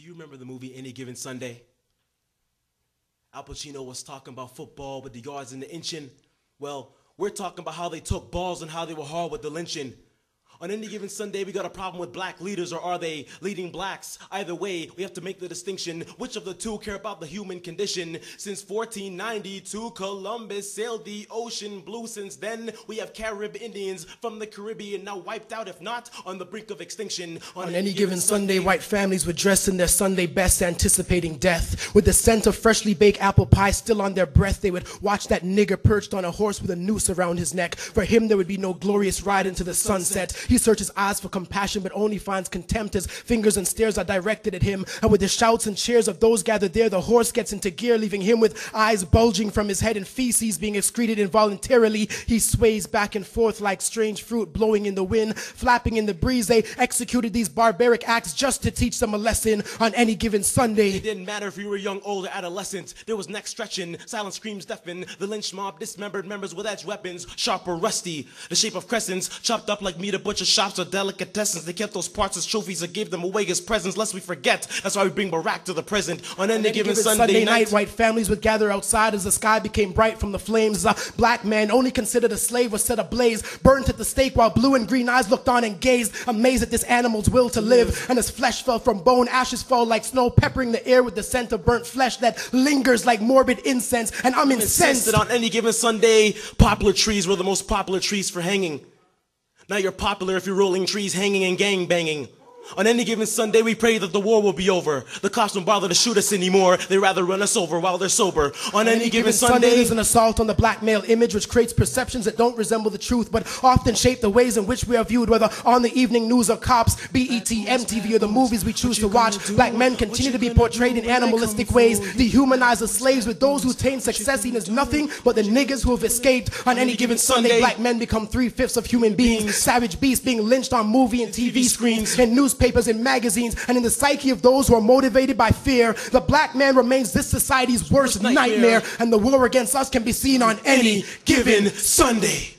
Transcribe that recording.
Do you remember the movie Any Given Sunday? Al Pacino was talking about football with the yards and the inching. Well, we're talking about how they took balls and how they were hard with the lynching. On any given Sunday, we got a problem with black leaders, or are they leading blacks? Either way, we have to make the distinction. Which of the two care about the human condition? Since 1492, Columbus sailed the ocean blue. Since then, we have Carib Indians from the Caribbean, now wiped out, if not on the brink of extinction. On any given Sunday, white families would dress in their Sunday best, anticipating death. With the scent of freshly baked apple pie still on their breath, they would watch that nigger perched on a horse with a noose around his neck. For him, there would be no glorious ride into the sunset. He searches eyes for compassion, but only finds contempt as fingers and stares are directed at him. And with the shouts and cheers of those gathered there, the horse gets into gear, leaving him with eyes bulging from his head and feces being excreted involuntarily. He sways back and forth like strange fruit blowing in the wind, flapping in the breeze. They executed these barbaric acts just to teach them a lesson on any given Sunday. It didn't matter if you were young, old, or adolescent. There was neck stretching, silent screams deafen. The lynch mob dismembered members with edged weapons, sharp or rusty, the shape of crescents, chopped up like meat at butcher shops or delicatessens. They kept those parts as trophies or gave them away as presents, lest we forget. That's why we bring Barack to the present. On any given Sunday night, white families would gather outside as the sky became bright from the flames. Black men, only considered a slave, was set ablaze, burnt at the stake while blue and green eyes looked on and gazed, amazed at this animal's will to live. And as flesh fell from bone, ashes fall like snow, peppering the air with the scent of burnt flesh that lingers like morbid incense. And I'm incensed that on any given Sunday, poplar trees were the most popular trees for hanging. Now you're popular if you're rolling trees, hanging and gang banging. On any given Sunday, we pray that the war will be over. The cops don't bother to shoot us anymore. They rather run us over while they're sober. On any given Sunday, there's an assault on the black male image which creates perceptions that don't resemble the truth, but often shape the ways in which we are viewed, whether on the evening news or cops, BET, MTV, or the movies we choose to watch. Black men continue to be portrayed in animalistic ways, dehumanized as slaves, with those whose taint success seen as nothing but the niggas who have escaped. On any given Sunday, black men become 3/5 of human beings, savage beasts being lynched on movie and TV screens, and newspapers and magazines, and in the psyche of those who are motivated by fear. The black man remains this society's worst nightmare, and the war against us can be seen on any given Sunday.